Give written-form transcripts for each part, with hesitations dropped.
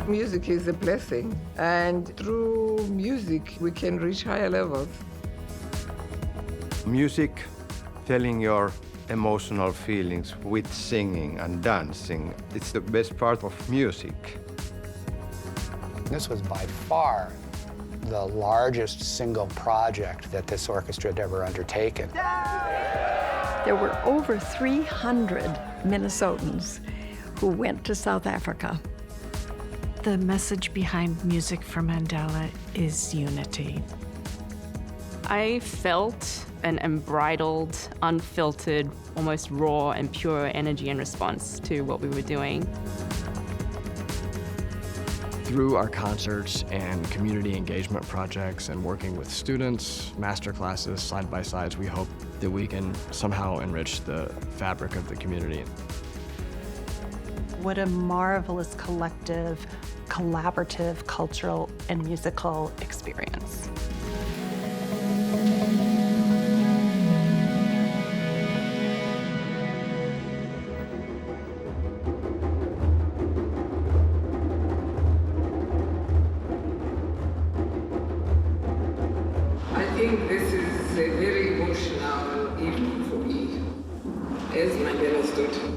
Music is a blessing, and through music, we can reach higher levels. Music, telling your emotional feelings with singing and dancing, it's the best part of music. This was by far the largest single project that this orchestra had ever undertaken. There were over 300 Minnesotans who went to South Africa. The message behind Music for Mandela is unity. I felt an unbridled, unfiltered, almost raw and pure energy in response to what we were doing. Through our concerts and community engagement projects and working with students, master classes, side-by-sides, we hope that we can somehow enrich the fabric of the community. What a marvelous collective, collaborative, cultural, and musical experience. I think this is a very emotional evening for me, as Mandela's daughter.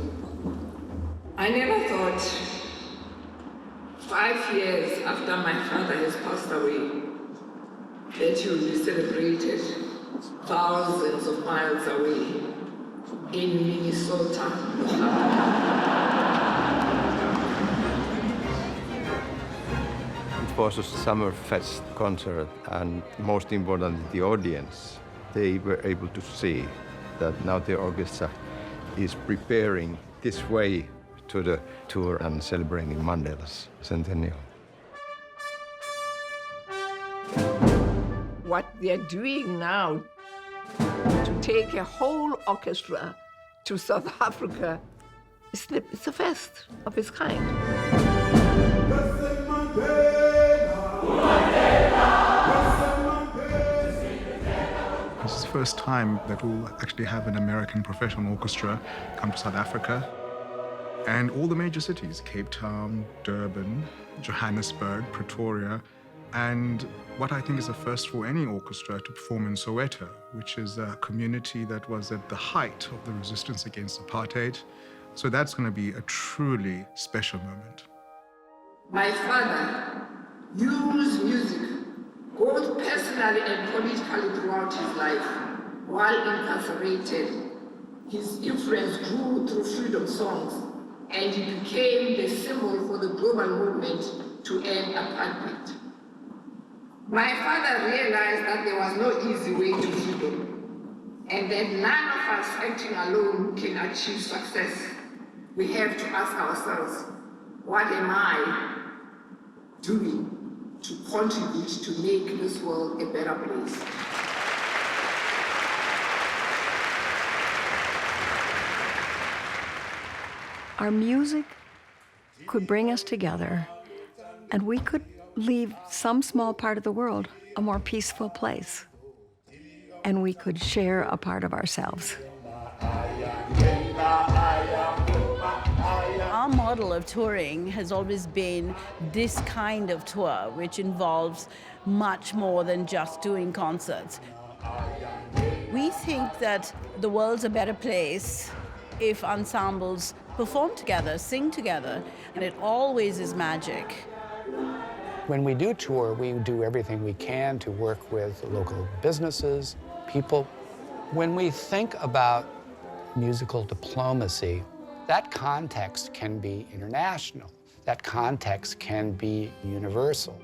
I never thought 5 years after my father has passed away that he will be celebrated thousands of miles away in Minnesota. It was a Summerfest concert, and most importantly, the audience. They were able to see that now the orchestra is preparing this way to the tour and celebrating Mandela's centennial. What they're doing now to take a whole orchestra to South Africa, it's a first of its kind. This is the first time that we'll actually have an American professional orchestra come to South Africa. And all the major cities, Cape Town, Durban, Johannesburg, Pretoria, and what I think is a first for any orchestra to perform in Soweto, which is a community that was at the height of the resistance against apartheid. So that's going to be a truly special moment. My father used music, both personally and politically, throughout his life. While incarcerated, his influence grew through freedom songs, and he became the symbol for the global movement to end apartheid. My father realized that there was no easy way to freedom, and that none of us acting alone can achieve success. We have to ask ourselves, what am I doing to contribute to make this world a better place? Our music could bring us together, and we could leave some small part of the world a more peaceful place, and we could share a part of ourselves. Our model of touring has always been this kind of tour, which involves much more than just doing concerts. We think that the world's a better place if ensembles perform together, sing together, and it always is magic. When we do tour, we do everything we can to work with local businesses, people. When we think about musical diplomacy, that context can be international. That context can be universal.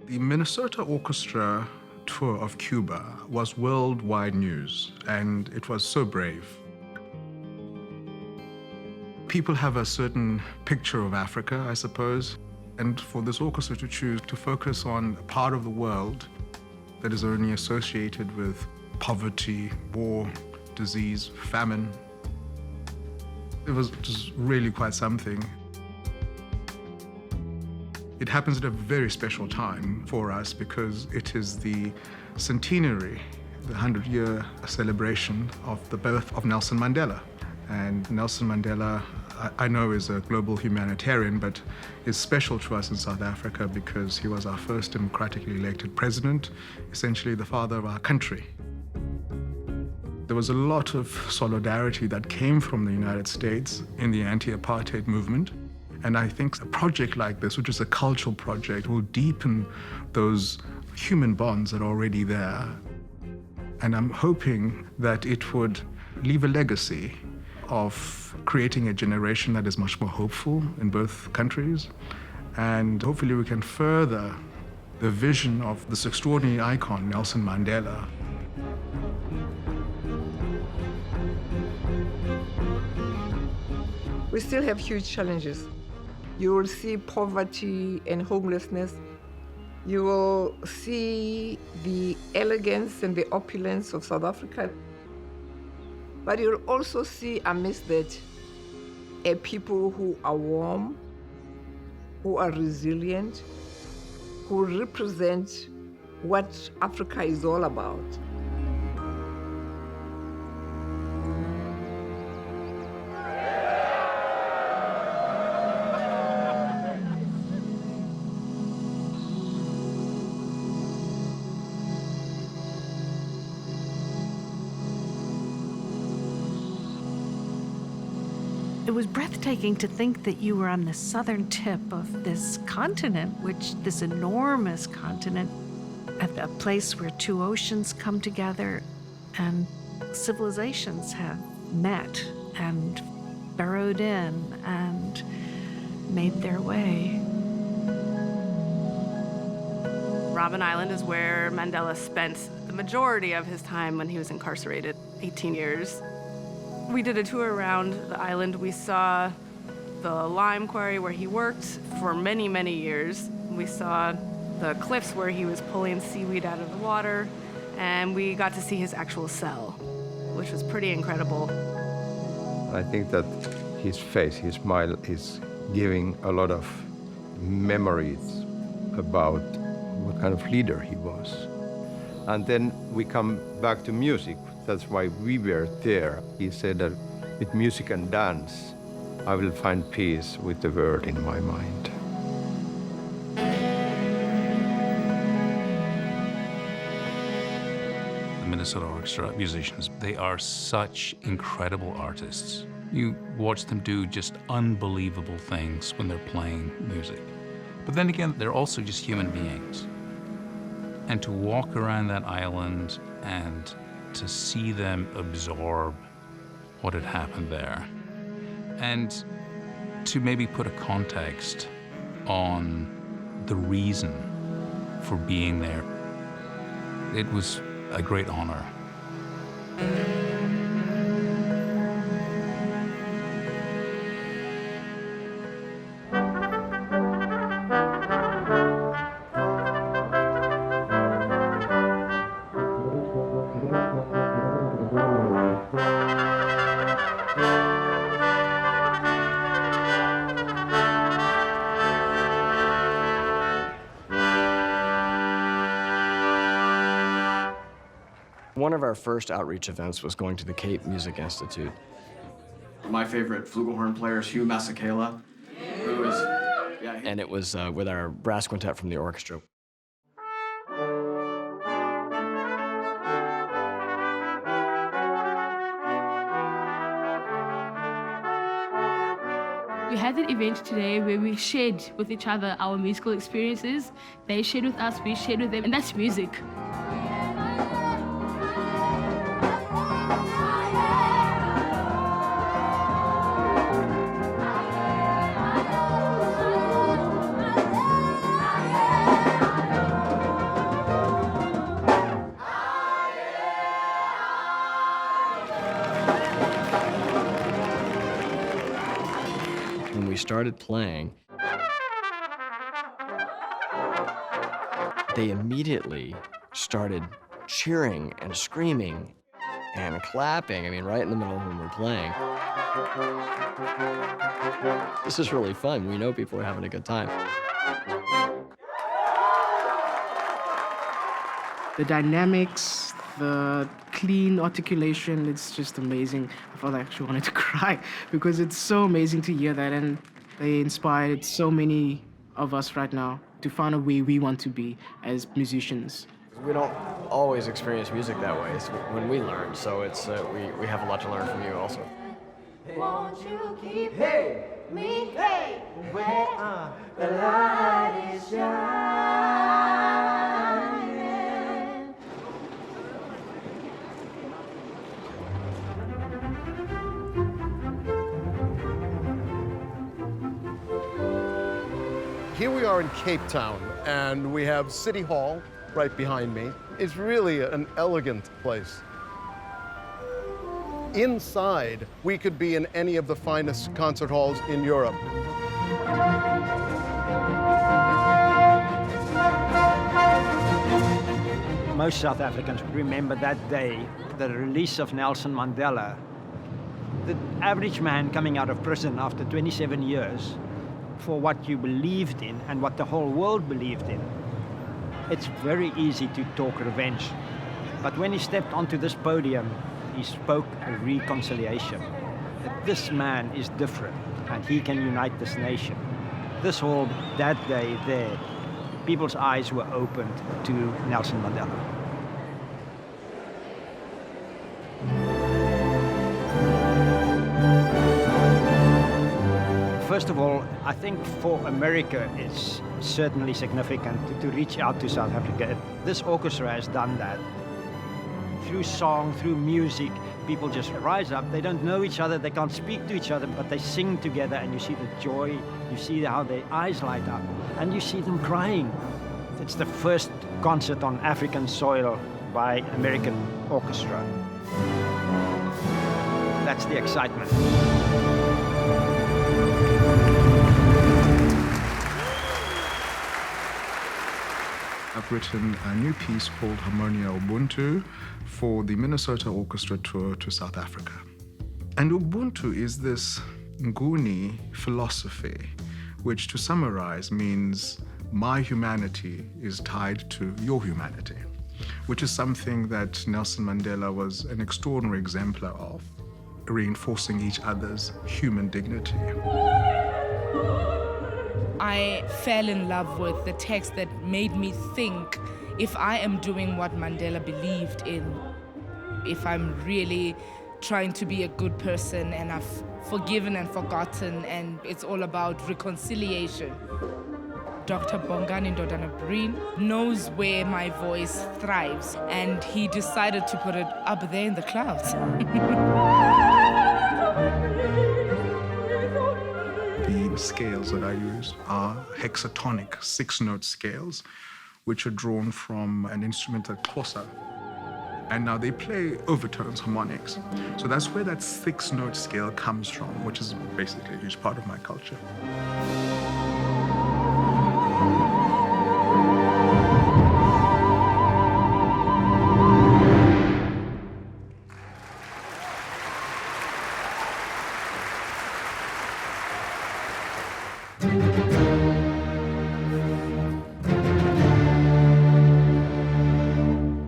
The Minnesota Orchestra tour of Cuba was worldwide news, and it was so brave. People have a certain picture of Africa, I suppose, and for this orchestra to choose to focus on a part of the world that is only associated with poverty, war, disease, famine, it was just really quite something. It happens at a very special time for us because it is the centenary, the 100-year celebration of the birth of Nelson Mandela. And Nelson Mandela I know is a global humanitarian, but is special to us in South Africa because he was our first democratically elected president, essentially the father of our country. There was a lot of solidarity that came from the United States in the anti-apartheid movement. And I think a project like this, which is a cultural project, will deepen those human bonds that are already there. And I'm hoping that it would leave a legacy of creating a generation that is much more hopeful in both countries. And hopefully we can further the vision of this extraordinary icon, Nelson Mandela. We still have huge challenges. You will see poverty and homelessness. You will see the elegance and the opulence of South Africa. But you'll also see amidst that a people who are warm, who are resilient, who represent what Africa is all about. It was breathtaking to think that you were on the southern tip of this continent, this enormous continent, at a place where two oceans come together and civilizations have met and burrowed in and made their way. Robben Island is where Mandela spent the majority of his time when he was incarcerated, 18 years. We did a tour around the island. We saw the lime quarry where he worked for many, many years. We saw the cliffs where he was pulling seaweed out of the water, and we got to see his actual cell, which was pretty incredible. I think that his face, his smile is giving a lot of memories about what kind of leader he was. And then we come back to music. That's why we were there. He said that with music and dance, I will find peace with the world in my mind. The Minnesota Orchestra musicians, they are such incredible artists. You watch them do just unbelievable things when they're playing music. But then again, they're also just human beings. And to walk around that island and to see them absorb what had happened there, and to maybe put a context on the reason for being there, it was a great honor. One of our first outreach events was going to the Cape Music Institute. My favorite flugelhorn player is Hugh Masekela, and it was with our brass quintet from the orchestra. We had an event today where we shared with each other our musical experiences. They shared with us, we shared with them, and that's music. When we started playing, they immediately started cheering and screaming and clapping, right in the middle of when we're playing. This is really fun. We know people are having a good time. The dynamics, the clean articulation. It's just amazing. I felt I actually wanted to cry because it's so amazing to hear that, and they inspired so many of us right now to find a way we want to be as musicians. We don't always experience music that way. It's when we learn, so it's we have a lot to learn from you also. Won't you keep me where the light is shining? Here we are in Cape Town, and we have City Hall right behind me. It's really an elegant place. Inside, we could be in any of the finest concert halls in Europe. Most South Africans remember that day, the release of Nelson Mandela. The average man coming out of prison after 27 years for what you believed in and what the whole world believed in. It's very easy to talk revenge. But when he stepped onto this podium, he spoke a reconciliation. That this man is different and he can unite this nation. This hall, that day there, people's eyes were opened to Nelson Mandela. First of all, I think for America it's certainly significant to reach out to South Africa. This orchestra has done that. Through song, through music, people just rise up. They don't know each other, they can't speak to each other, but they sing together and you see the joy, you see how their eyes light up, and you see them crying. It's the first concert on African soil by American orchestra. That's the excitement. I've written a new piece called Harmonia Ubuntu for the Minnesota Orchestra tour to South Africa. And Ubuntu is this Nguni philosophy, which to summarize means my humanity is tied to your humanity, which is something that Nelson Mandela was an extraordinary exemplar of, reinforcing each other's human dignity. I fell in love with the text that made me think, if I am doing what Mandela believed in, if I'm really trying to be a good person and I've forgiven and forgotten and it's all about reconciliation. Dr. Bongani Ndodana Breen knows where my voice thrives and he decided to put it up there in the clouds. The scales that I use are hexatonic 6-note scales, which are drawn from an instrument at Xhosa. And now they play overtones, harmonics. So that's where that 6-note scale comes from, which is basically a huge part of my culture.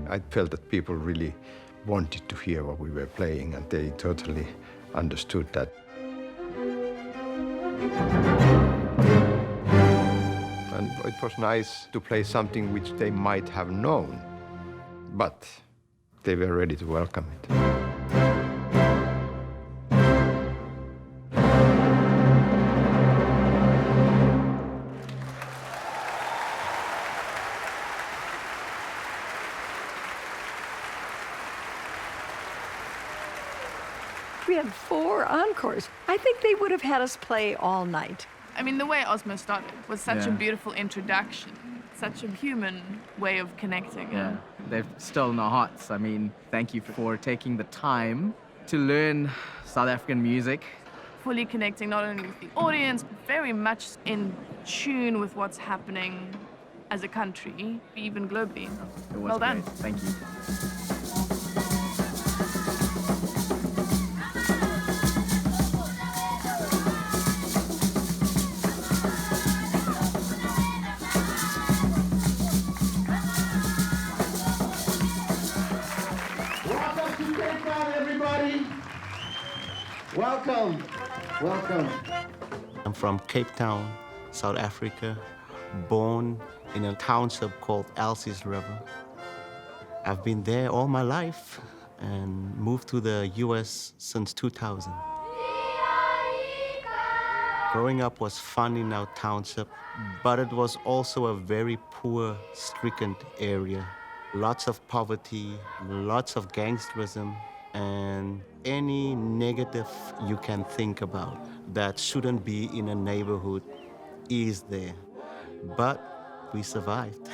I felt that people really wanted to hear what we were playing, and they totally understood that. And it was nice to play something which they might have known, but they were ready to welcome it. We had 4 encores. I think they would have had us play all night. I mean, the way Osmo started was such a beautiful introduction, such a human way of connecting. Yeah, they've stolen our hearts. I mean, thank you for taking the time to learn South African music. Fully connecting not only with the audience, but very much in tune with what's happening as a country, even globally. It was well done. Great. Thank you. Welcome. Welcome. I'm from Cape Town, South Africa, born in a township called Elsie's River. I've been there all my life and moved to the US since 2000. Growing up was fun in our township, but it was also a very poor, stricken area. Lots of poverty, lots of gangsterism, and any negative you can think about that shouldn't be in a neighborhood is there. But we survived.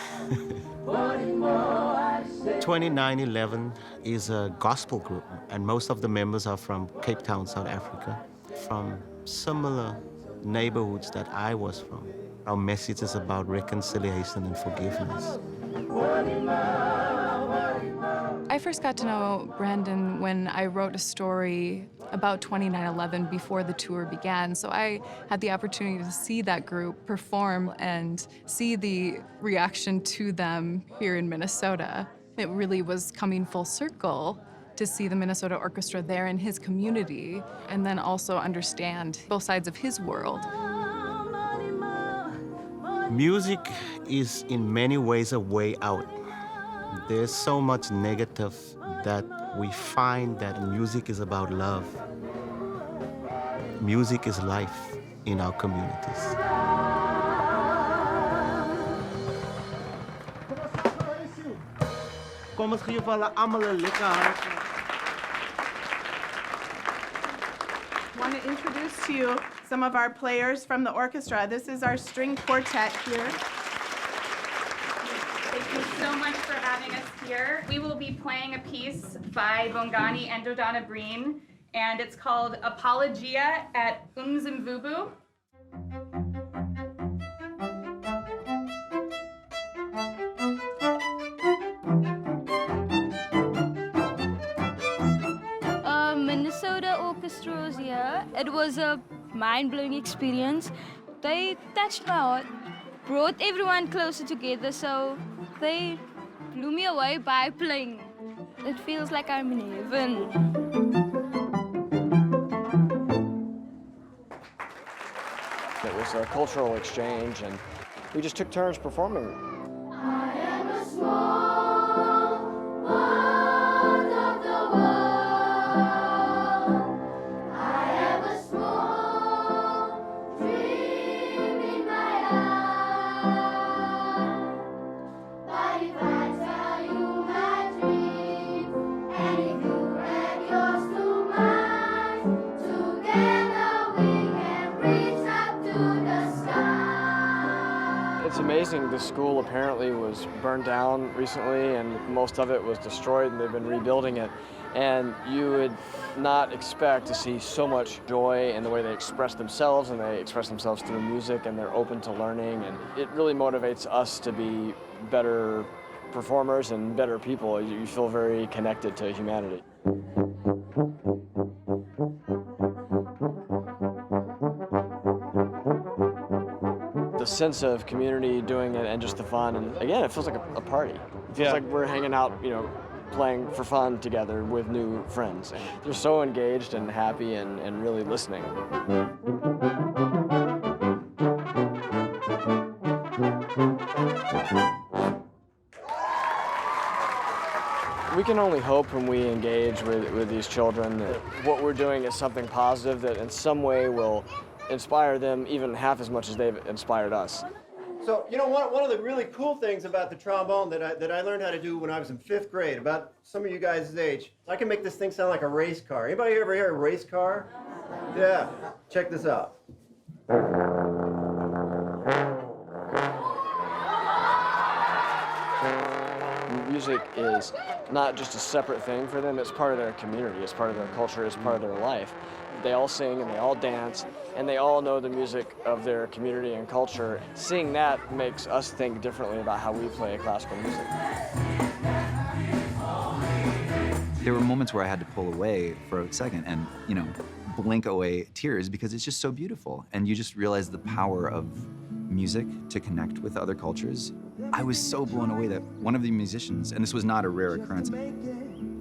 2911 is a gospel group, and most of the members are from Cape Town, South Africa, from similar neighborhoods that I was from. Our message is about reconciliation and forgiveness. I first got to know Brandon when I wrote a story about 2911 before the tour began. So I had the opportunity to see that group perform and see the reaction to them here in Minnesota. It really was coming full circle to see the Minnesota Orchestra there in his community and then also understand both sides of his world. Music is in many ways a way out. There's so much negative that we find that music is about love. Music is life in our communities. Kom ons gee vir hulle almal 'n lekker hand. I want to introduce to you some of our players from the orchestra. This is our string quartet here. Thank you so much for having us here. We will be playing a piece by Bongani and Dodonna Breen, and it's called Apologia at Umzimvubu. Minnesota Orchestra was here. It was a mind-blowing experience. They touched my heart, brought everyone closer together, so they blew me away by playing. It feels like I'm in heaven. It was a cultural exchange, and we just took turns performing. I am a small part of the world. I have a small dream in my heart. But if I tell you my dream, and if you add yours to mine, together we can reach up to the sky. It's amazing. The school apparently was burned down recently, and most of it was destroyed, and they've been rebuilding it. And you would not expect to see so much joy in the way they express themselves, and they express themselves through music, and they're open to learning. And it really motivates us to be better performers and better people. You feel very connected to humanity. The sense of community doing it and just the fun, and again, it feels like a party. It feels like we're hanging out, playing for fun together with new friends. And they're so engaged and happy and really listening. We can only hope when we engage with these children that what we're doing is something positive that in some way will inspire them even half as much as they've inspired us. So, one of the really cool things about the trombone that I learned how to do when I was in 5th grade, about some of you guys' age, I can make this thing sound like a race car. Anybody ever hear a race car? Yeah, check this out. Music is not just a separate thing for them, it's part of their community, it's part of their culture, it's part of their life. They all sing and they all dance, and they all know the music of their community and culture. Seeing that makes us think differently about how we play classical music. There were moments where I had to pull away for a second and, blink away tears because it's just so beautiful. And you just realize the power of music to connect with other cultures. I was so blown away that one of the musicians, and this was not a rare occurrence,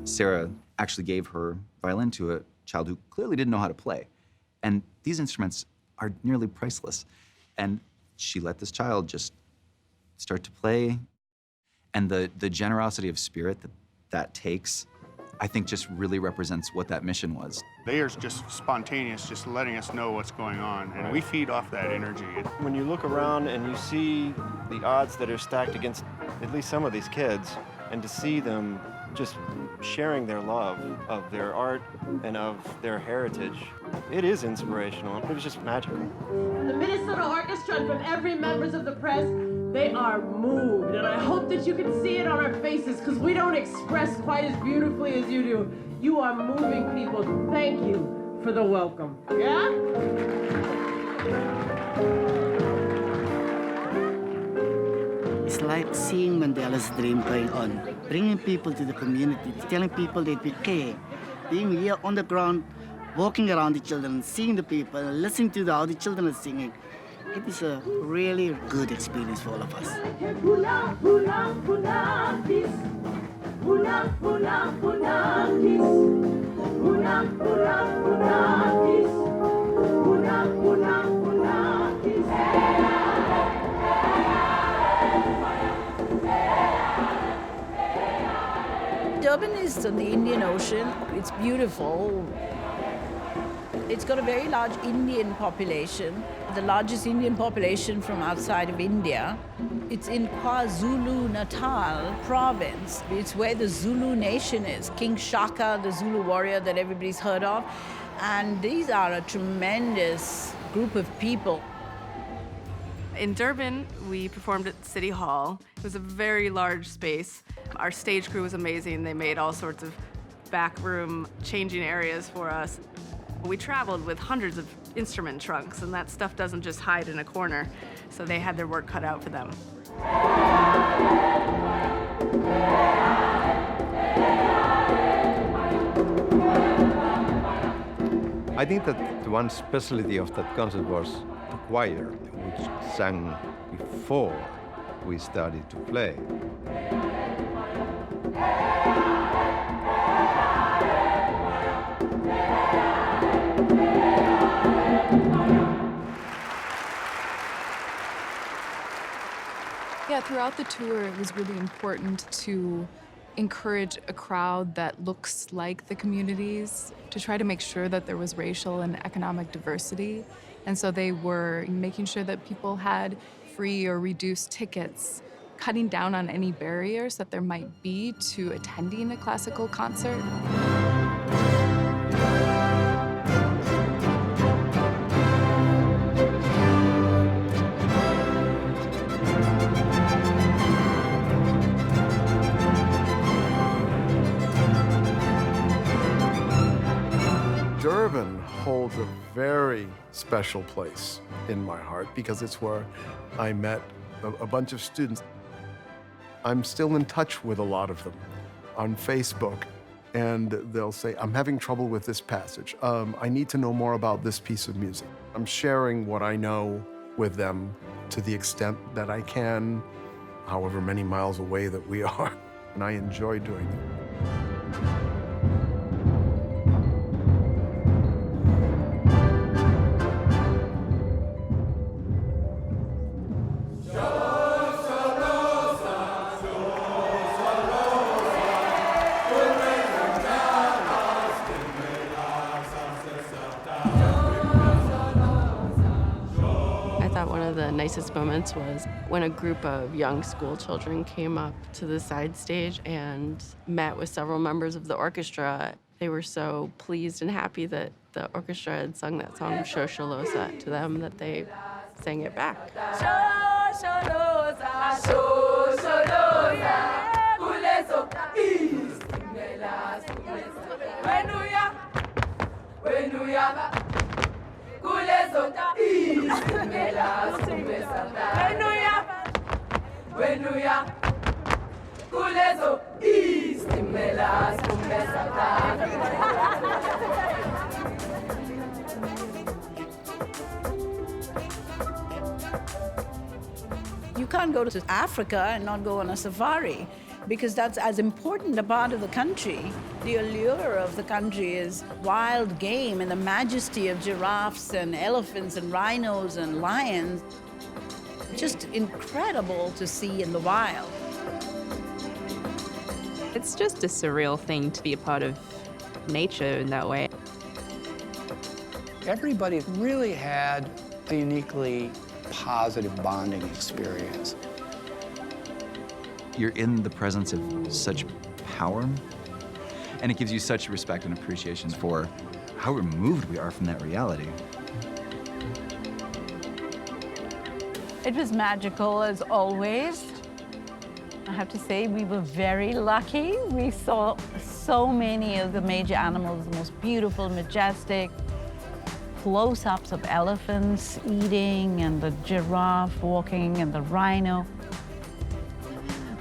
Sarah actually gave her violin to child who clearly didn't know how to play. And these instruments are nearly priceless. And she let this child just start to play. And the generosity of spirit that takes, I think just really represents what that mission was. They are just spontaneous, just letting us know what's going on, and we feed off that energy. When you look around and you see the odds that are stacked against at least some of these kids, and to see them just sharing their love of their art and of their heritage, it is inspirational. It was just magical. The Minnesota Orchestra and from every members of the press, they are moved, and I hope that you can see it on our faces, because we don't express quite as beautifully as you do. You are moving people. Thank you for the welcome. Yeah? It's like seeing Mandela's dream going on, bringing people to the community, telling people that we care, being here on the ground, walking around the children, seeing the people, listening to how the children are singing. It is a really good experience for all of us. Durban is on the Indian Ocean. It's beautiful. It's got a very large Indian population, the largest Indian population from outside of India. It's in KwaZulu-Natal province. It's where the Zulu nation is. King Shaka, the Zulu warrior that everybody's heard of. And these are a tremendous group of people. In Durban, we performed at City Hall. It was a very large space. Our stage crew was amazing. They made all sorts of backroom changing areas for us. We traveled with hundreds of instrument trunks, and that stuff doesn't just hide in a corner, so they had their work cut out for them. I think that the one specialty of that concert was the choir, which sang before we started to play. Yeah, throughout the tour, it was really important to encourage a crowd that looks like the communities, to try to make sure that there was racial and economic diversity. And so they were making sure that people had free or reduced tickets, cutting down on any barriers that there might be to attending a classical concert. Durban holds a very special place in my heart because it's where I met a bunch of students. I'm still in touch with a lot of them on Facebook, and they'll say, I'm having trouble with this passage. I need to know more about this piece of music. I'm sharing what I know with them to the extent that I can, however many miles away that we are, and I enjoy doing it. The nicest moments was when a group of young school children came up to the side stage and met with several members of the orchestra. They were so pleased and happy that the orchestra had sung that song, Shosholoza, to them that they sang it back. You can't go to Africa and not go on a safari. because that's as important a part of the country. The allure of the country is wild game and the majesty of giraffes and elephants and rhinos and lions. Just incredible to see in the wild. It's just a surreal thing to be a part of nature in that way. Everybody really had a uniquely positive bonding experience. You're in the presence of such power, and it gives you such respect and appreciation for how removed we are from that reality. It was magical as always. I have to say we were very lucky. We saw so many of the major animals, the most beautiful, majestic, close-ups of elephants eating and the giraffe walking and the rhino.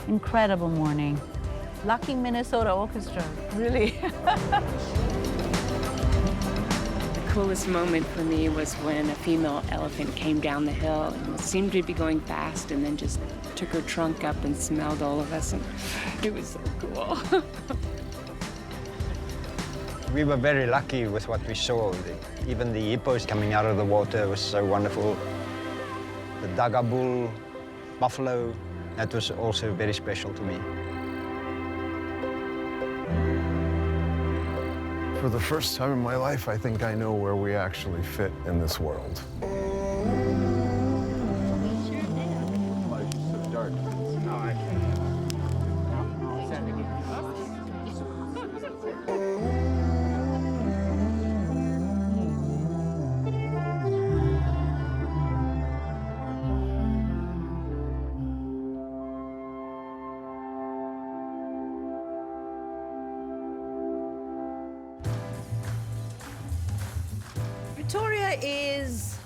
Incredible morning. Lucky Minnesota Orchestra, really. The coolest moment for me was when a female elephant came down the hill and seemed to be going fast and then just took her trunk up and smelled all of us, and it was so cool. We were very lucky with what we saw. Even the hippos coming out of the water was so wonderful. The Daga bull, buffalo, that was also very special to me. For the first time in my life, I think I know where we actually fit in this world. Pretoria is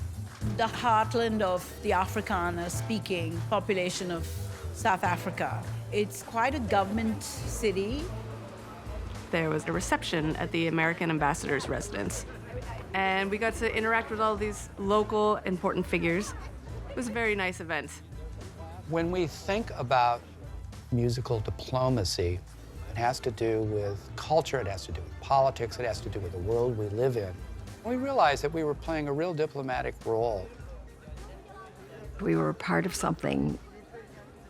the heartland of the Afrikaner-speaking population of South Africa. It's quite a government city. There was a reception at the American ambassador's residence, and we got to interact with all these local important figures. It was a very nice event. When we think about musical diplomacy, it has to do with culture, it has to do with politics, it has to do with the world we live in. We realized that we were playing a real diplomatic role. We were a part of something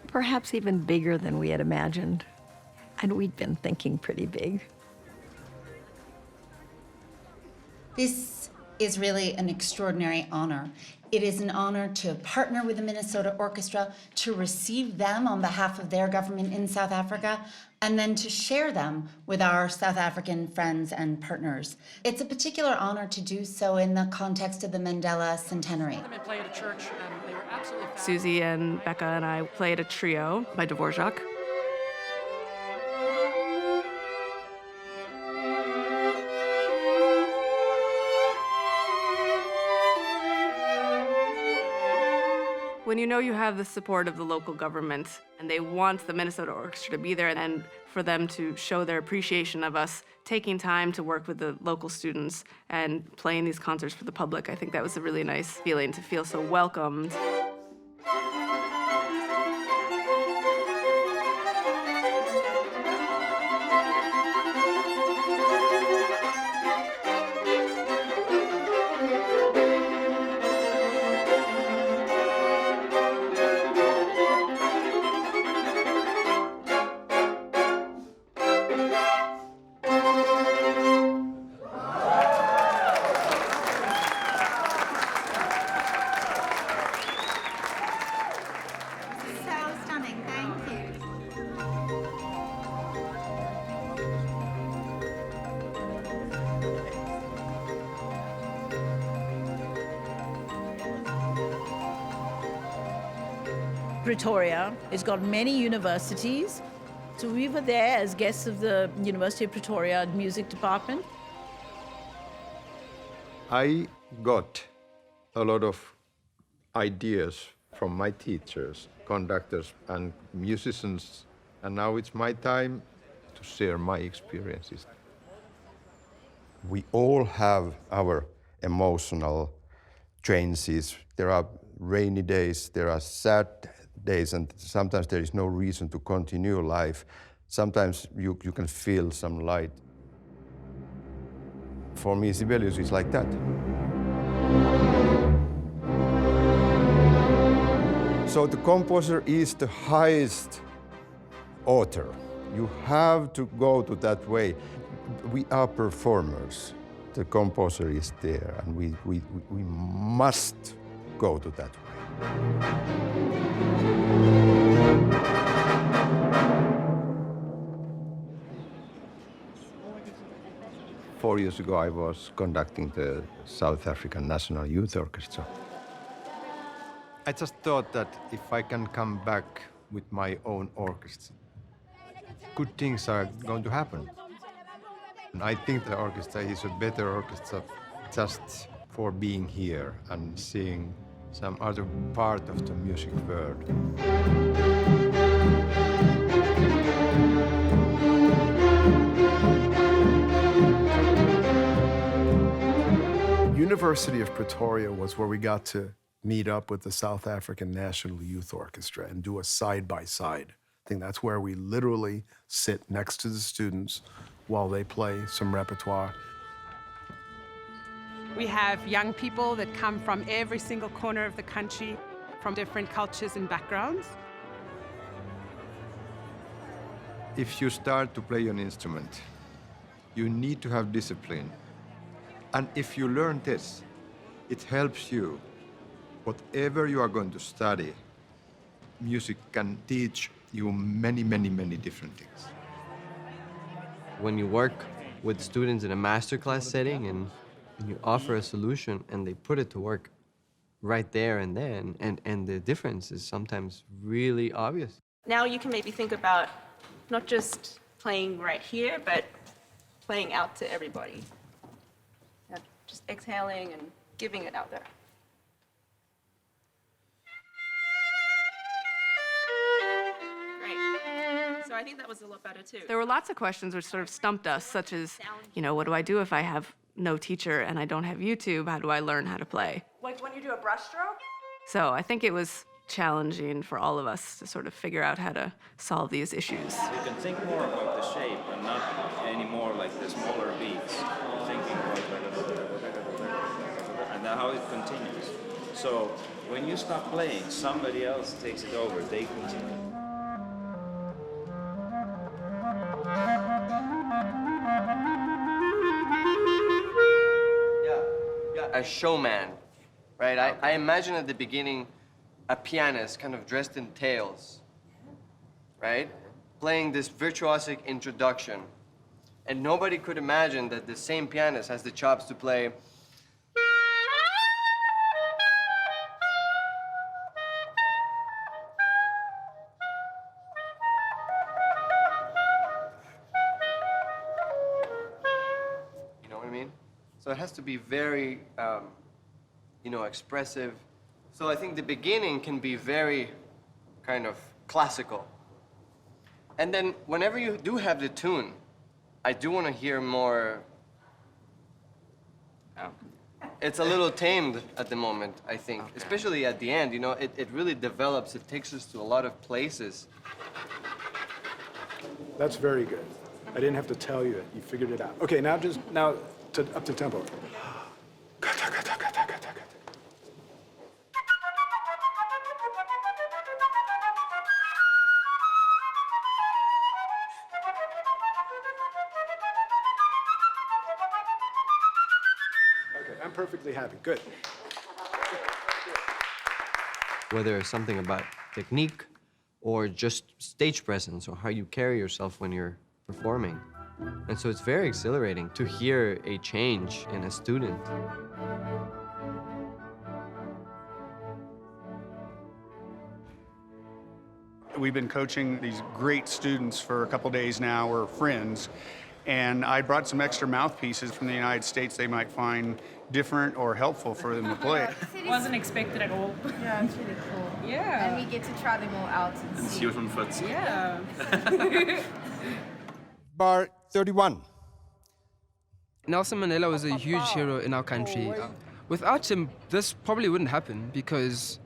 perhaps even bigger than we had imagined. And we'd been thinking pretty big. This is really an extraordinary honor. It is an honor to partner with the Minnesota Orchestra, to receive them on behalf of their government in South Africa, and then to share them with our South African friends and partners. It's a particular honor to do so in the context of the Mandela centenary. Susie and Becca and I played a trio by Dvorak. When you know you have the support of the local government and they want the Minnesota Orchestra to be there and for them to show their appreciation of us taking time to work with the local students and playing these concerts for the public, I think that was a really nice feeling to feel so welcomed. Pretoria. It's got many universities. So we were there as guests of the University of Pretoria music department. I got a lot of ideas from my teachers, conductors, and musicians, and now it's my time to share my experiences. We all have our emotional changes. There are rainy days, there are sad days, and sometimes there is no reason to continue life. Sometimes you can feel some light. For me, Sibelius is like that. So the composer is the highest author. You have to go to that way. We are performers. The composer is there, and we must go to that way. 4 years ago, I was conducting the South African National Youth Orchestra. I just thought that if I can come back with my own orchestra, good things are going to happen. And I think the orchestra is a better orchestra just for being here and seeing some other part of the music world. University of Pretoria was where we got to meet up with the South African National Youth Orchestra and do a side-by-side. I think that's where we literally sit next to the students while they play some repertoire. We have young people that come from every single corner of the country, from different cultures and backgrounds. If you start to play an instrument, you need to have discipline. And if you learn this, it helps you. Whatever you are going to study, music can teach you many, many, many different things. When you work with students in a masterclass setting and you offer a solution and they put it to work right there and then, and the difference is sometimes really obvious. Now you can maybe think about not just playing right here, but playing out to everybody. Yeah, just exhaling and giving it out there. Great. So I think that was a lot better too. There were lots of questions which sort of stumped us, such as, what do I do if I have no teacher and I don't have YouTube? How do I learn how to play? Like when you do a brushstroke? So I think it was challenging for all of us to sort of figure out how to solve these issues. You can think more about the shape and not anymore like the smaller beats. Thinking about and how it continues. So when you stop playing, somebody else takes it over. They continue. A showman, right? I imagine at the beginning a pianist kind of dressed in tails, right? Playing this virtuosic introduction. And nobody could imagine that the same pianist has the chops to play So it has to be very, expressive. So I think the beginning can be very kind of classical. And then whenever you do have the tune, I do want to hear more. It's a little tamed at the moment, I think, especially at the end. It really develops. It takes us to a lot of places. That's very good. I didn't have to tell you it. You figured it out. Okay, now up to tempo. Okay, I'm perfectly happy. Good. Whether it's something about technique or just stage presence or how you carry yourself when you're performing. And so it's very exhilarating to hear a change in a student. We've been coaching these great students for a couple days now. We're friends. And I brought some extra mouthpieces from the United States they might find different or helpful for them to play. Wasn't expected at all. Yeah, it's really cool. Yeah. And we get to try them all out and see. See from foot. Yeah. Bar 31. Nelson Mandela was a huge hero in our country. Without him, this probably wouldn't happen because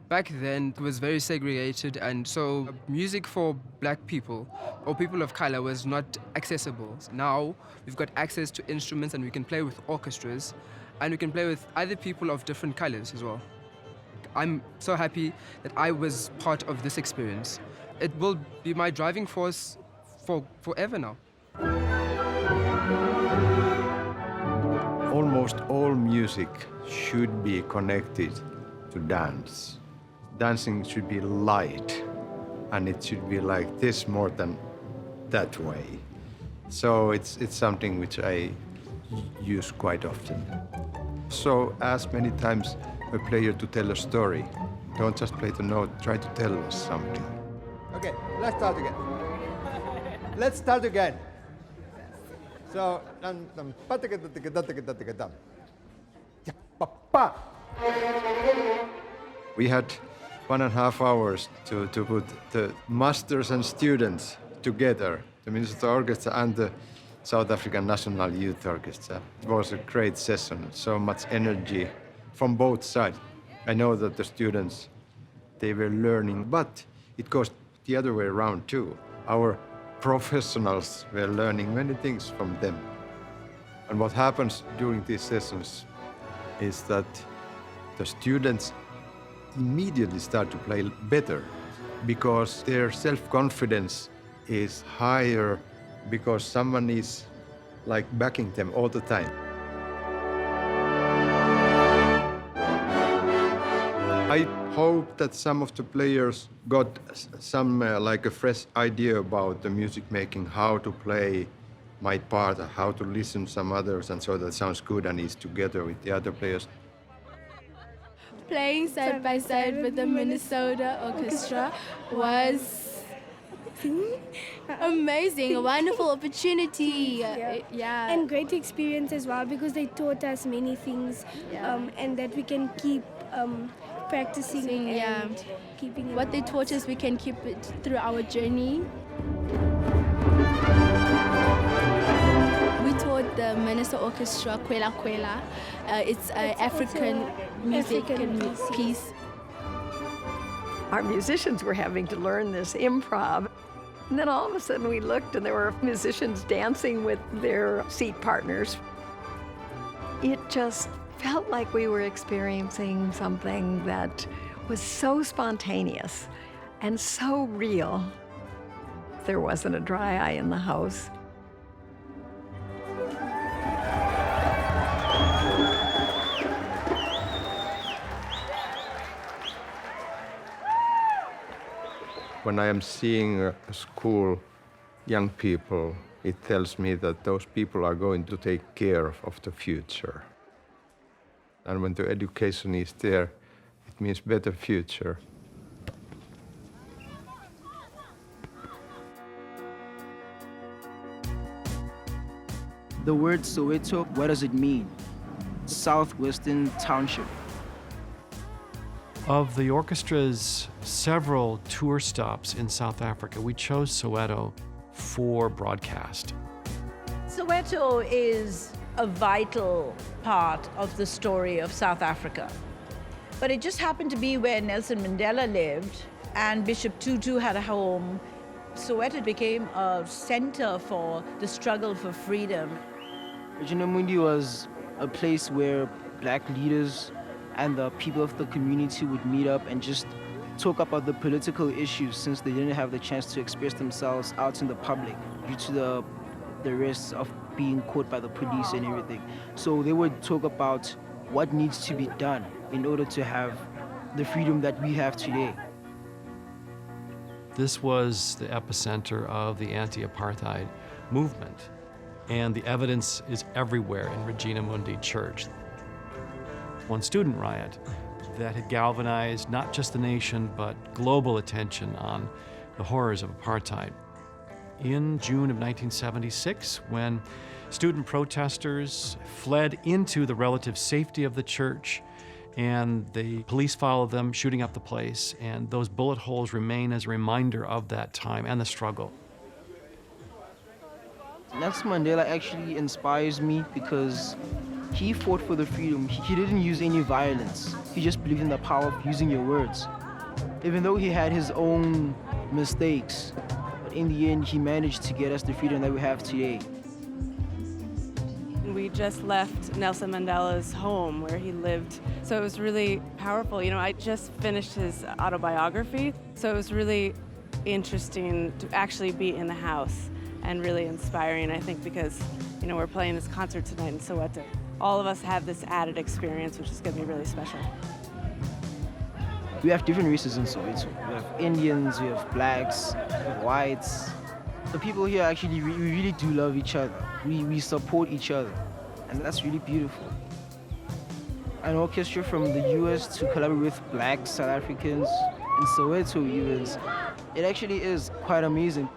Back then, it was very segregated, and so music for black people or people of color was not accessible. Now, we've got access to instruments, and we can play with orchestras, and we can play with other people of different colors as well. I'm so happy that I was part of this experience. It will be my driving force for forever now. Almost all music should be connected to dance. Dancing should be light, and it should be like this more than that way. So it's something which I use quite often. So ask many times a player to tell a story. Don't just play the note, try to tell us something. Okay, let's start again. Let's start again. So, we had 1.5 hours to put the masters and students together, the Minnesota Orchestra and the South African National Youth Orchestra. It was a great session, so much energy from both sides. I know that the students, they were learning, but it goes the other way around too. Our professionals were learning many things from them. And what happens during these sessions is that the students immediately start to play better because their self-confidence is higher because someone is like backing them all the time. I hope that some of the players got some like a fresh idea about the music making, how to play my part, how to listen some others, and so that sounds good and is together with the other players. Playing side by side with the Minnesota Orchestra was amazing, a wonderful opportunity. Yeah. And great experience as well because they taught us many things and that we can keep practicing and keeping it. What they taught us, we can keep it through our journey. We taught the Minnesota Orchestra Kwela Kwela. It's an African music piece. Our musicians were having to learn this improv. And then all of a sudden we looked and there were musicians dancing with their seat partners. It just felt like we were experiencing something that was so spontaneous and so real. There wasn't a dry eye in the house. When I am seeing a school, young people, it tells me that those people are going to take care of the future. And when the education is there, it means better future. The word Soweto, what does it mean? Southwestern Township. Of the orchestra's several tour stops in South Africa, we chose Soweto for broadcast. Soweto is a vital part of the story of South Africa. But it just happened to be where Nelson Mandela lived and Bishop Tutu had a home. Soweto became a center for the struggle for freedom. Regina Mundi was a place where black leaders and the people of the community would meet up and just talk about the political issues since they didn't have the chance to express themselves out in the public due to the risks of being caught by the police and everything. So they would talk about what needs to be done in order to have the freedom that we have today. This was the epicenter of the anti-apartheid movement, and the evidence is everywhere in Regina Mundi Church. One student riot that had galvanized not just the nation, but global attention on the horrors of apartheid. In June of 1976, when student protesters fled into the relative safety of the church, and the police followed them, shooting up the place, and those bullet holes remain as a reminder of that time and the struggle. Nelson Mandela actually inspires me because he fought for the freedom. He didn't use any violence. He just believed in the power of using your words. Even though he had his own mistakes, but in the end, he managed to get us the freedom that we have today. We just left Nelson Mandela's home where he lived, so it was really powerful. You know, I just finished his autobiography, so it was really interesting to actually be in the house and really inspiring, I think, because, you know, we're playing this concert tonight in Soweto. All of us have this added experience, which is going to be really special. We have different races in Soweto. We have Indians, we have blacks, we have whites. The people here actually, we really do love each other. We support each other, and that's really beautiful. An orchestra from the US to collaborate with black South Africans in Soweto even, it actually is quite amazing.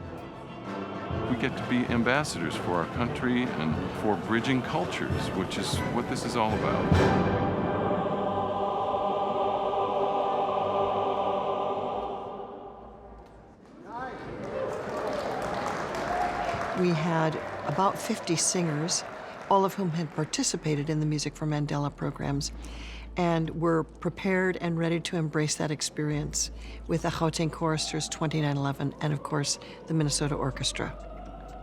We get to be ambassadors for our country and for bridging cultures, which is what this is all about. We had about 50 singers, all of whom had participated in the Music for Mandela programs, and were prepared and ready to embrace that experience with the Gauteng Choristers 2911 and, of course, the Minnesota Orchestra.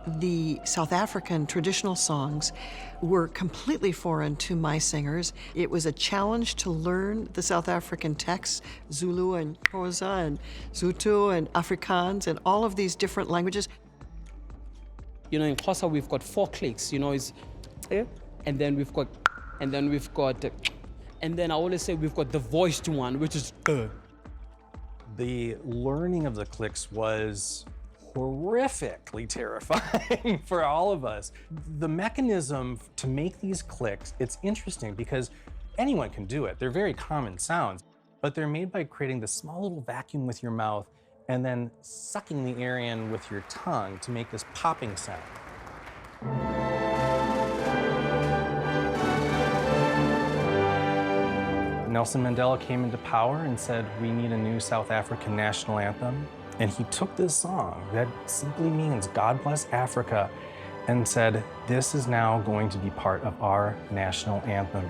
The South African traditional songs were completely foreign to my singers. It was a challenge to learn the South African texts, Zulu and Xhosa and Sotho and Afrikaans and all of these different languages. You know, in Xhosa we've got 4 clicks, you know, and then we've got, and then I always say we've got the voiced one, which is The learning of the clicks was horrifically terrifying for all of us. The mechanism to make these clicks, it's interesting because anyone can do it. They're very common sounds, but they're made by creating this small little vacuum with your mouth and then sucking the air in with your tongue to make this popping sound. Nelson Mandela came into power and said, we need a new South African national anthem. And he took this song that simply means God bless Africa and said, this is now going to be part of our national anthem.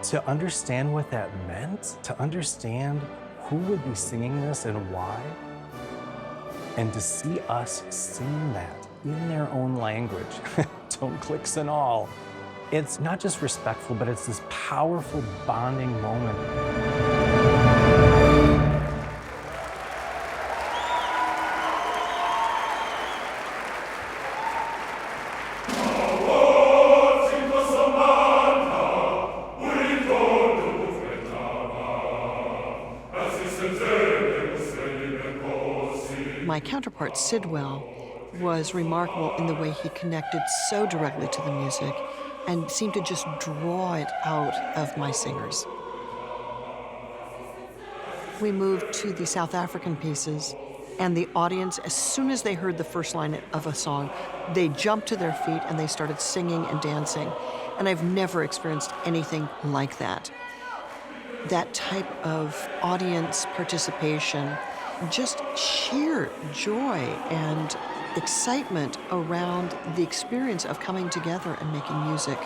To understand what that meant, to understand who would be singing this and why, and to see us sing that in their own language, tone clicks and all, it's not just respectful, but it's this powerful bonding moment. My counterpart, Sidwell, was remarkable in the way he connected so directly to the music and seemed to just draw it out of my singers. We moved to the South African pieces, and the audience, as soon as they heard the first line of a song, they jumped to their feet and they started singing and dancing. And I've never experienced anything like that. That type of audience participation, just sheer joy and excitement around the experience of coming together and making music.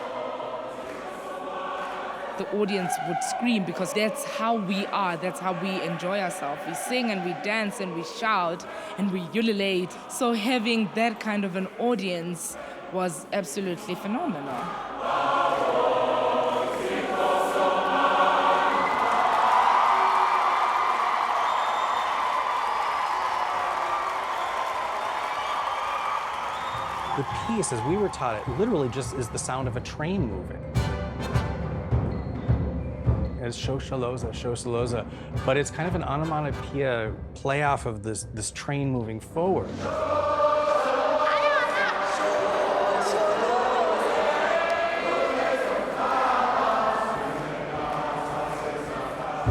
The audience would scream because that's how we are, that's how we enjoy ourselves. We sing and we dance and we shout and we ululate. So having that kind of an audience was absolutely phenomenal. The piece, as we were taught it, literally just is the sound of a train moving. It's shoshaloza, shoshaloza, but it's kind of an onomatopoeia playoff of this train moving forward.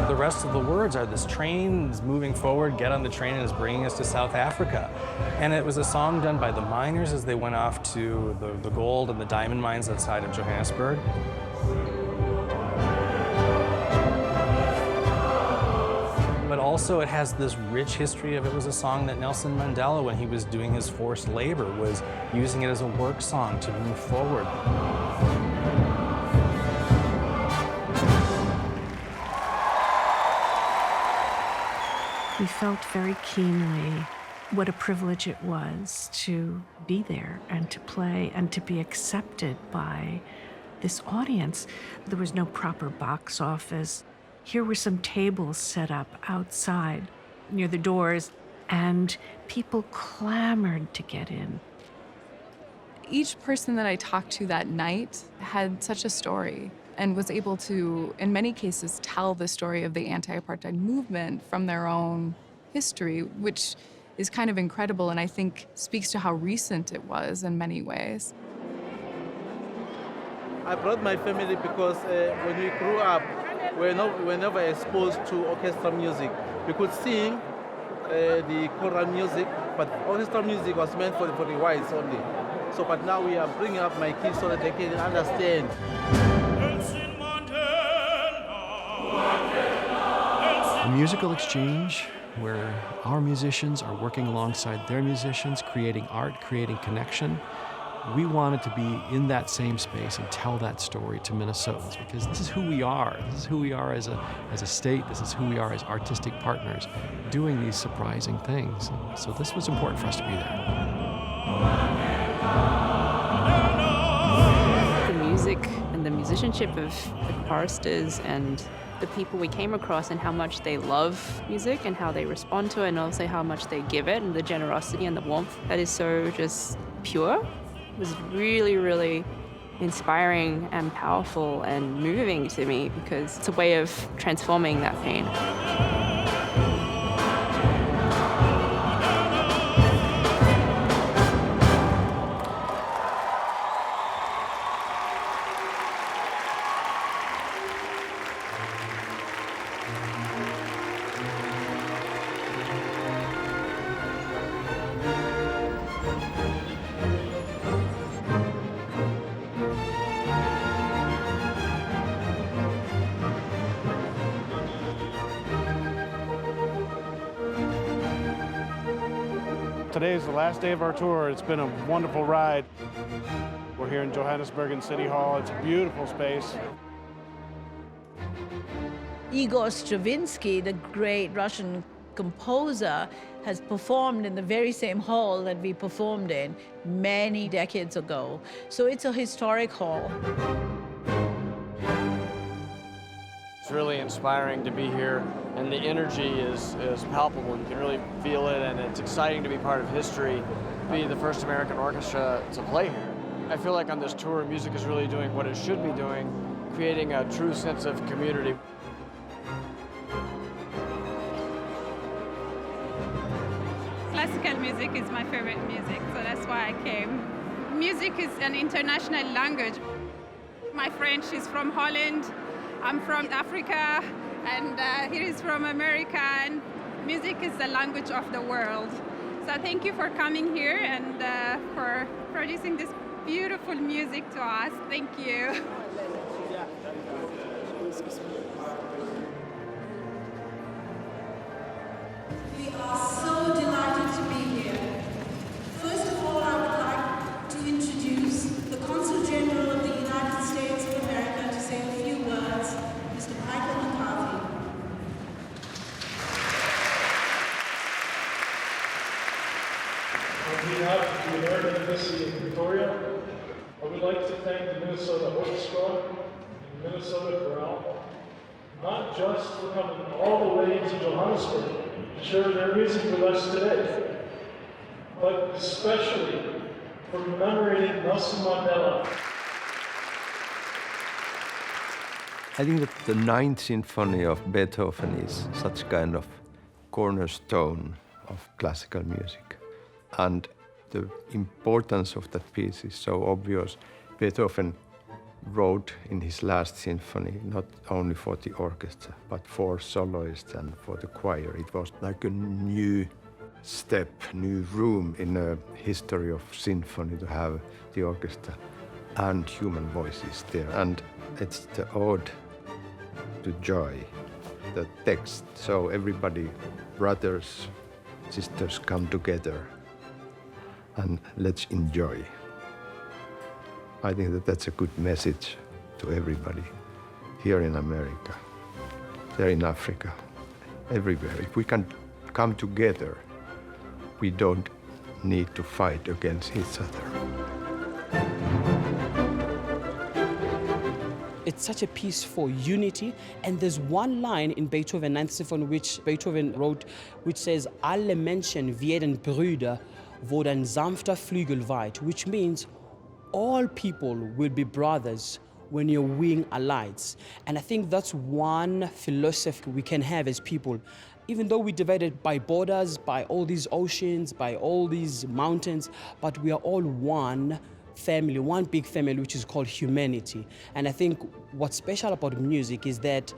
The rest of the words are this train is moving forward, get on the train, and is bringing us to South Africa. And it was a song done by the miners as they went off to the gold and the diamond mines outside of Johannesburg. But also it has this rich history of it was a song that Nelson Mandela, when he was doing his forced labor, was using it as a work song to move forward. We felt very keenly what a privilege it was to be there and to play and to be accepted by this audience. There was no proper box office. Here were some tables set up outside near the doors, and people clamored to get in. Each person that I talked to that night had such a story and was able to, in many cases, tell the story of the anti-apartheid movement from their own history, which is kind of incredible and I think speaks to how recent it was in many ways. I brought my family because when we grew up, we were never exposed to orchestra music. We could sing the choral music, but orchestra music was meant for the whites only. So, but now we are bringing up my kids so that they can understand. A musical exchange where our musicians are working alongside their musicians, creating art, creating connection. We wanted to be in that same space and tell that story to Minnesotans because this is who we are. This is who we are as a state. This is who we are as artistic partners doing these surprising things. And so this was important for us to be there. The music and the musicianship of the choristers and the people we came across and how much they love music and how they respond to it and also how much they give it and the generosity and the warmth that is so just pure was really, really inspiring and powerful and moving to me because it's a way of transforming that pain. Today is the last day of our tour. It's been a wonderful ride. We're here in Johannesburg in City Hall. It's a beautiful space. Igor Stravinsky, the great Russian composer, has performed in the very same hall that we performed in many decades ago. So it's a historic hall. It's really inspiring to be here, and the energy is palpable. You can really feel it, and it's exciting to be part of history, be the first American orchestra to play here. I feel like on this tour, music is really doing what it should be doing, creating a true sense of community. Classical music is my favorite music, so that's why I came. Music is an international language. My French is from Holland. I'm from Africa, and he is from America, and music is the language of the world. So thank you for coming here and for producing this beautiful music to us. Thank you. We are so delighted to be here. First of all, I would like to introduce the Consul General of the United States of America to say a few words, Mr. Michael McCarthy. On behalf of the American Embassy in Victoria, I would like to thank the Minnesota Orchestra and Minnesota Chorale, not just for coming all the way to Johannesburg to share their music with us today, but especially for commemorating Nelson Mandela. I think that the Ninth Symphony of Beethoven is such kind of cornerstone of classical music. And the importance of that piece is so obvious. Beethoven wrote in his last symphony not only for the orchestra, but for soloists and for the choir. It was like a new step, new room in a history of symphony to have the orchestra and human voices there. And it's the ode to joy, the text. So everybody, brothers, sisters, come together and let's enjoy. I think that that's a good message to everybody here in America, there in Africa, everywhere. If we can come together, we don't need to fight against each other. It's such a piece for unity, and there's one line in Beethoven's Ninth Symphony which Beethoven wrote, which says, "Alle Menschen werden Brüder, wo dein sanfter Flügel weht," which means all people will be brothers when your wing alights. And I think that's one philosophy we can have as people. Even though we're divided by borders, by all these oceans, by all these mountains, but we are all one family, one big family, which is called humanity. And I think what's special about music is that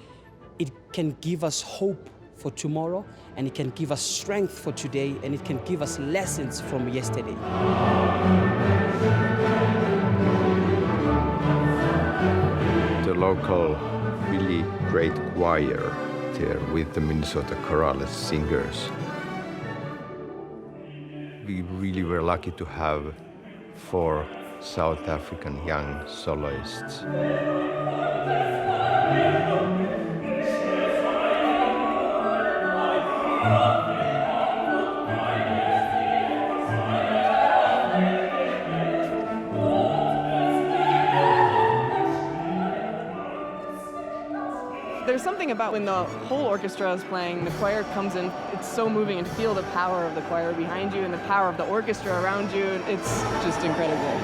it can give us hope for tomorrow, and it can give us strength for today, and it can give us lessons from yesterday. The local really great choir there with the Minnesota chorale singers. We really were lucky to have 4 South African young soloists. There's something about when the whole orchestra is playing, the choir comes in, it's so moving, and to feel the power of the choir behind you and the power of the orchestra around you, it's just incredible.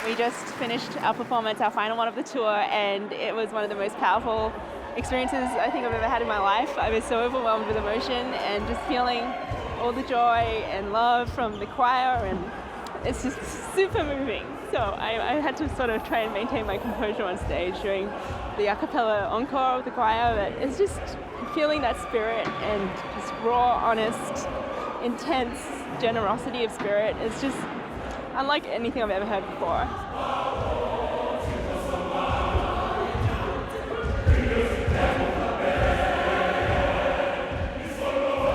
We just finished our performance, our final one of the tour, and it was one of the most powerful experiences I think I've ever had in my life. I was so overwhelmed with emotion and just feeling all the joy and love from the choir, and it's just super moving. So I had to sort of try and maintain my composure on stage during the a cappella encore of the choir, but it's just feeling that spirit and just raw, honest, intense generosity of spirit. It's just unlike anything I've ever heard before.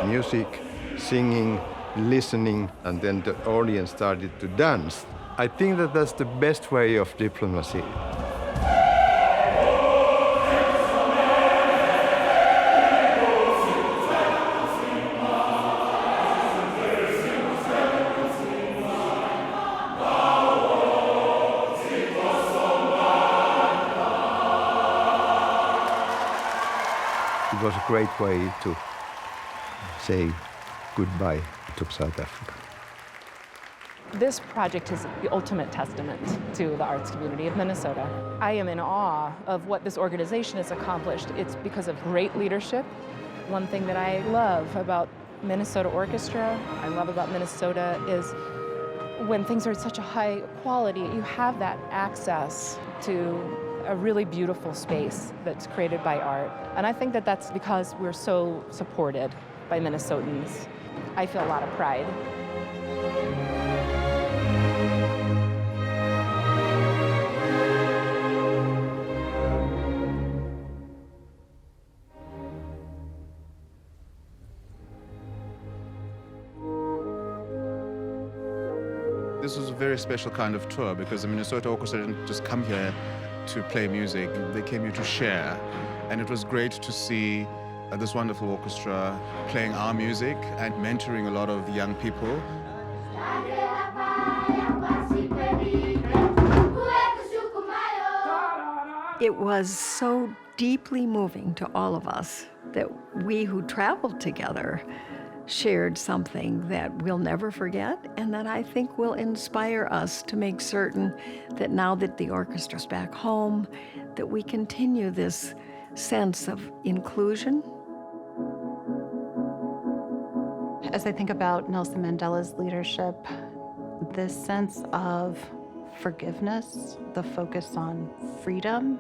Music, singing, listening, and then the audience started to dance. I think that that's the best way of diplomacy. It was a great way to say goodbye to South Africa. This project is the ultimate testament to the arts community of Minnesota. I am in awe of what this organization has accomplished. It's because of great leadership. One thing that I love about Minnesota Orchestra, I love about Minnesota, is when things are at such a high quality, you have that access to a really beautiful space that's created by art. And I think that that's because we're so supported by Minnesotans. I feel a lot of pride. This was a very special kind of tour because the Minnesota Orchestra didn't just come here to play music, they came here to share. And it was great to see this wonderful orchestra playing our music and mentoring a lot of young people. It was so deeply moving to all of us that we who traveled together shared something that we'll never forget, and that I think will inspire us to make certain that now that the orchestra's back home, that we continue this sense of inclusion. As I think about Nelson Mandela's leadership, this sense of forgiveness, the focus on freedom,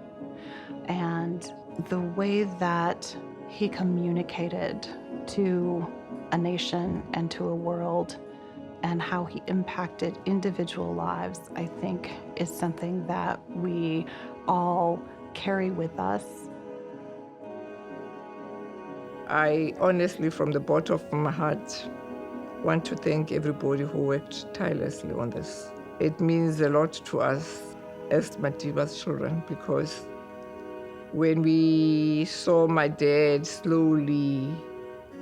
and the way that he communicated to a nation and to a world and how he impacted individual lives, I think, is something that we all carry with us. I honestly, from the bottom of my heart, want to thank everybody who worked tirelessly on this. It means a lot to us as Madiba's children, because when we saw my dad slowly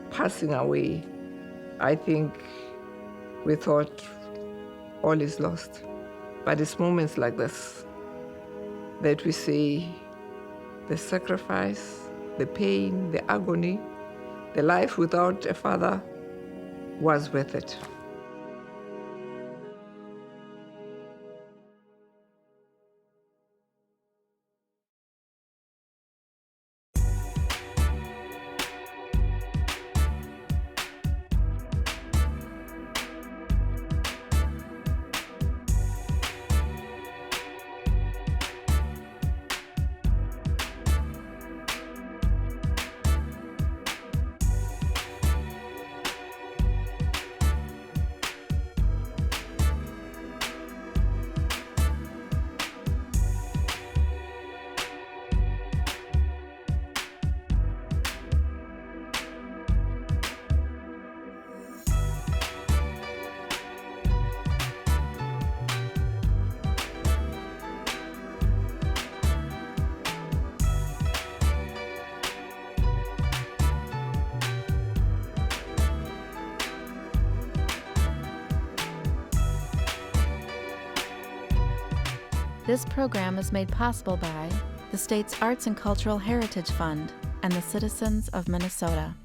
passing away, I think we thought all is lost. But it's moments like this that we say the sacrifice, the pain, the agony, the life without a father was worth it. This program is made possible by the state's Arts and Cultural Heritage Fund and the citizens of Minnesota.